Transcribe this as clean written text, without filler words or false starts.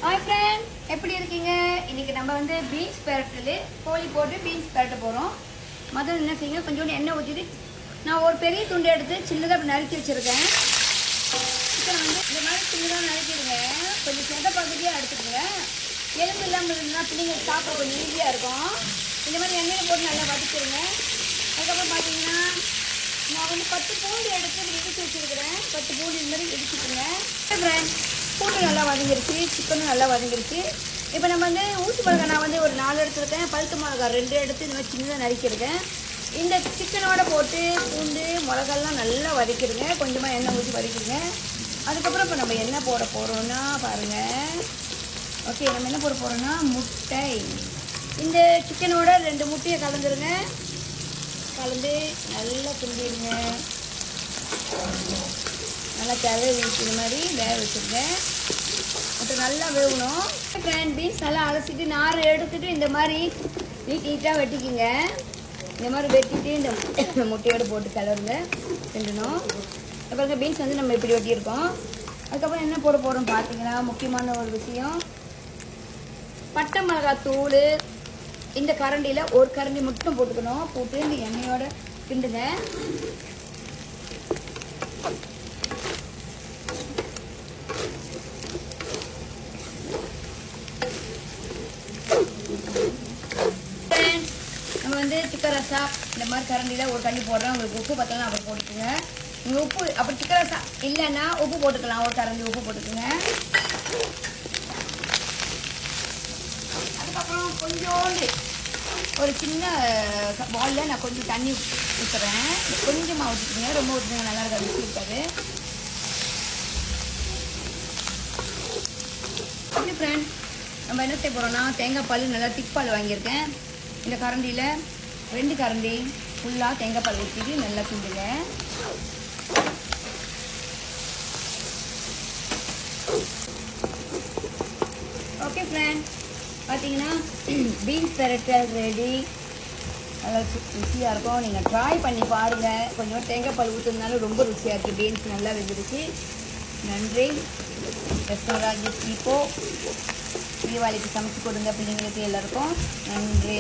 Hi friend, எப்படி இருக்கீங்க? இன்னைக்கு நம்ம வந்து பீன்ஸ் பெரட்டல் கோழி போட்டு பீன்ஸ் பெரட்ட போகிறோம். முதல்ல என்ன செய்யுங்க, கொஞ்சோண்டு எண்ணெய் ஊற்றிட்டு நான் ஒரு பெரிய துண்டு எடுத்து சின்னதாக நறுக்கி வச்சுருக்கேன். சிக்கன் வந்து இந்த மாதிரி சின்னதாக நறுக்கிடுங்க. கொஞ்சம் சொந்த பகுதியாக எடுத்துக்கோங்க. எலும்பு இல்லாமல் இருந்தால் பிள்ளைங்க சாப்பிட கொஞ்சம் ஈஸியாக இருக்கும். இந்த மாதிரி எண்ணெயில் போட்டு நல்லா வதக்கிடுங்க. அதுக்கப்புறம் பார்த்தீங்கன்னா நான் வந்து 10 பூண்டு எடுத்து இடிச்சு வச்சுருக்கிறேன். 10 பூண்டு இது மாதிரி இடிச்சுக்குங்க. ஃப்ரெண்ட், பூண்டு நல்லா வதங்கிருச்சு, சிக்கனும் நல்லா வதங்கிருச்சு. இப்போ நம்ம வந்து ஊசி மிளகா நான் வந்து ஒரு 4 எடுத்துருக்கேன். பழுத்த மிளகா 2 எடுத்து இந்த மாதிரி சின்னதாக நறுக்கியிருக்கேன். இந்த சிக்கனோட போட்டு பூண்டு மிளகாலாம் நல்லா வதக்கிடுங்க. கொஞ்சமாக எண்ணெய் ஊற்றி வதக்கிடுங்க. அதுக்கப்புறம் இப்போ நம்ம என்ன போட போகிறோன்னா பாருங்கள். ஓகே, நம்ம என்ன போட போகிறோன்னா முட்டை. இந்த சிக்கனோட 2 முட்டையை கலந்துருங்க. கலந்து நல்லா கிண்டிடுங்க. நல்லா தேவை இந்த மாதிரி வேக வச்சுருங்க. அப்புறம் நல்லா வேகணும். கிராண்ட் பீன்ஸ் நல்லா அலசிட்டு நார் எடுத்துட்டு இந்த மாதிரி நீட்டாக வெட்டிக்கிங்க. இந்த மாதிரி வெட்டிட்டு இந்த முட்டையோடு போட்டு கிளறுங்க கிண்டணும். அப்புறம் பீன்ஸ் வந்து நம்ம இப்படி வெட்டியிருக்கோம். அதுக்கப்புறம் என்ன போட போகிறோம் பார்த்தீங்கன்னா, முக்கியமான ஒரு விஷயம், பட்டை மிளகாய் தூள். இந்த கரண்டியில் ஒரு கரண்டி மட்டும் போட்டுக்கணும். போட்டு இந்த எண்ணெயோட கிண்டுங்க. நம்ம வந்து சிக்கன் ரசா இந்த மாதிரி கரண்டியில் ஒரு கரண்டி போடுறோம். உங்களுக்கு உப்பு பத்தலாம் அப்படி போட்டுக்கோங்க. நீங்கள் உப்பு அப்படி சிக்கன் ரசா இல்லைன்னா உப்பு போட்டுக்கலாம். ஒரு கரண்டி உப்பு போட்டுக்கோங்க. அதுக்கப்புறம் கொஞ்சோண்டு ஒரு சின்ன பாலில் நான் கொஞ்சம் தண்ணி ஊற்றுறேன். கொஞ்சமாக ஊற்றிக்கோங்க, ரொம்ப ஊற்றுங்க நல்லா இருக்காது, ருசி இருக்காது. அப்படி ஃப்ரெண்ட், நம்ம என்ன செய்ய போகிறோம்னா தேங்காய் பால் நல்லா திக் பால் வாங்கியிருக்கேன். இந்த கரண்டியில் 2 கரண்டி ஃபுல்லாக தேங்காய் பால் ஊற்றிட்டு நல்லா கிண்டுங்க. ஓகே ஃப்ரெண்ட், பார்த்தீங்கன்னா பீன்ஸ் பெரட்டல் ரெடி. நல்லா ருசியாக இருக்கும். நீங்கள் ட்ரை பண்ணி பாருங்கள். கொஞ்சம் தேங்காய் பால் ஊற்றுறதுனால ரொம்ப ருசியாக இருக்குது. பீன்ஸ் நல்லா வெந்துருச்சு. நன்றி. ரெஸ்டாரண்ட் இப்போ தீபாவளிக்கு சமைச்சு கொடுங்க பிள்ளைங்களுக்கு எல்லாருக்கும். நன்றி.